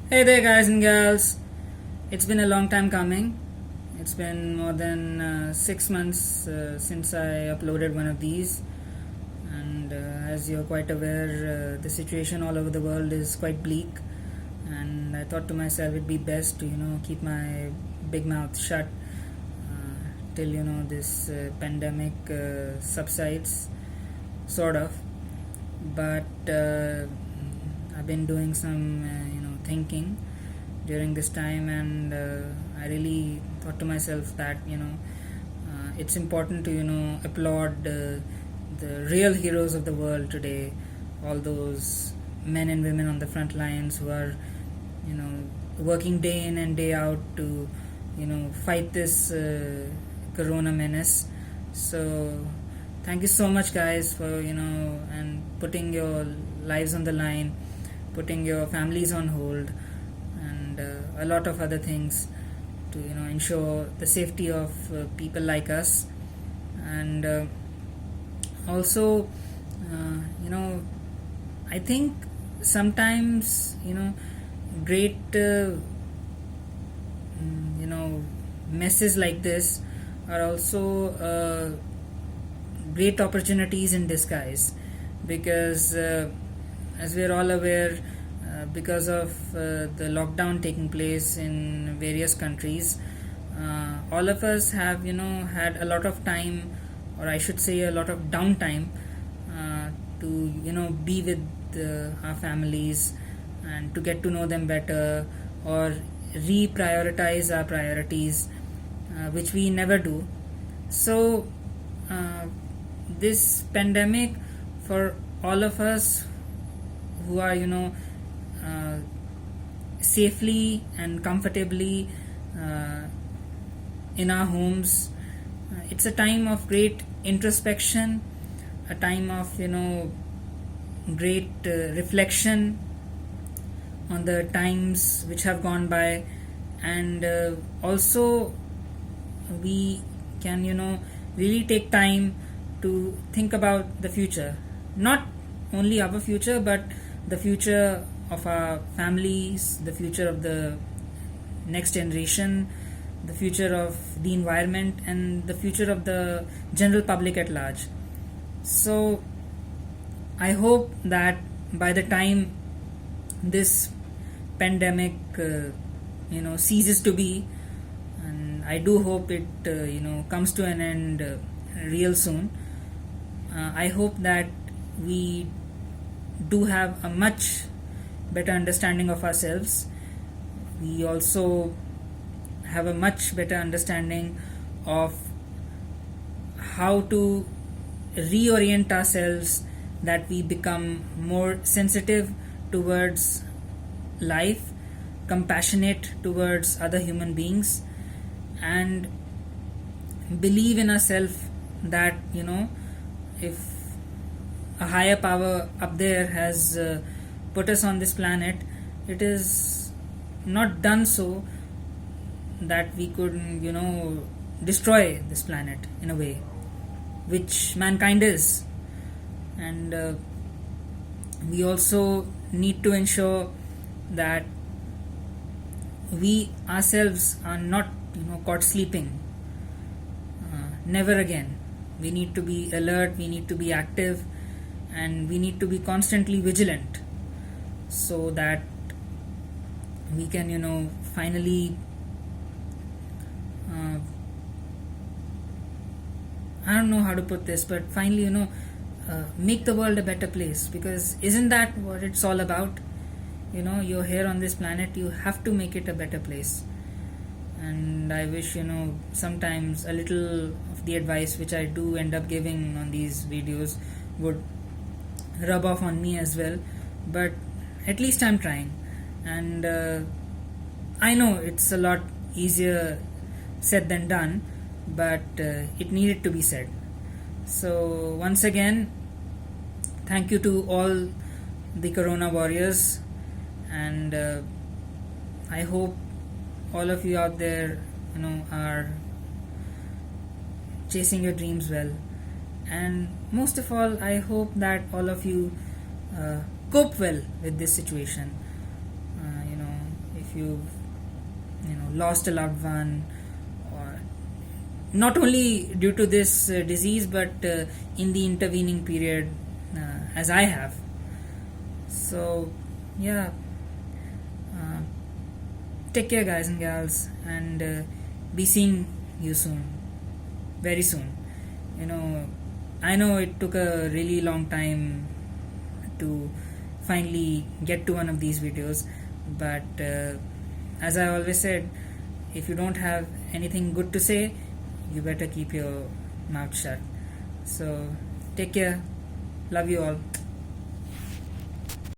Hey there, guys and gals. It's been a long time coming. It's been more than 6 months since I uploaded one of these. And as you're quite aware, the situation all over the world is quite bleak. And I thought to myself it'd be best to, keep my big mouth shut till, this pandemic subsides, sort of. But I've been doing some thinking during this time, and I really thought to myself that it's important to applaud the real heroes of the world today, all those men and women on the front lines who are working day in and day out to fight this corona menace. So thank you so much, guys, for and putting your lives on the line, putting your families on hold, and a lot of other things to ensure the safety of people like us. And also I think sometimes great messes like this are also great opportunities in disguise, because as we're all aware, because of the lockdown taking place in various countries, all of us have had a lot of time, or I should say a lot of downtime, to be with our families and to get to know them better, or reprioritize our priorities, which we never do. So this pandemic, for all of us who are uh, safely and comfortably uh, in our homes, it's a time of great introspection, a time of great reflection on the times which have gone by, and also we can really take time to think about the future, not only our future, but the future of our families, the future of the next generation, the future of the environment, and the future of the general public at large. So I hope that by the time this pandemic ceases to be, and I do hope it comes to an end real soon, I hope that we do have a much better understanding of ourselves. We also have a much better understanding of how to reorient ourselves, that we become more sensitive towards life, compassionate towards other human beings, and believe in ourselves that if a higher power up there has put us on this planet, it is not done so that we could destroy this planet in a way, which mankind is. And we also need to ensure that we ourselves are not caught sleeping. Never again. We need to be alert, we need to be active, and we need to be constantly vigilant, so that we can finally I don't know how to put this, but finally make the world a better place, because isn't that what it's all about? You're here on this planet, you have to make it a better place. And I wish sometimes a little of the advice which I do end up giving on these videos would rub off on me as well, but at least I'm trying. And I know it's a lot easier said than done, but it needed to be said. So once again, thank you to all the corona warriors, and I hope all of you out there are chasing your dreams well. And most of all, I hope that all of you cope well with this situation. you've lost a loved one, or not only due to this disease, but in the intervening period, as I have. So yeah, uh, take care, guys and gals, and be seeing you soon, very soon. I know it took a really long time to finally get to one of these videos, but as I always said, if you don't have anything good to say, you better keep your mouth shut. So take care, love you all.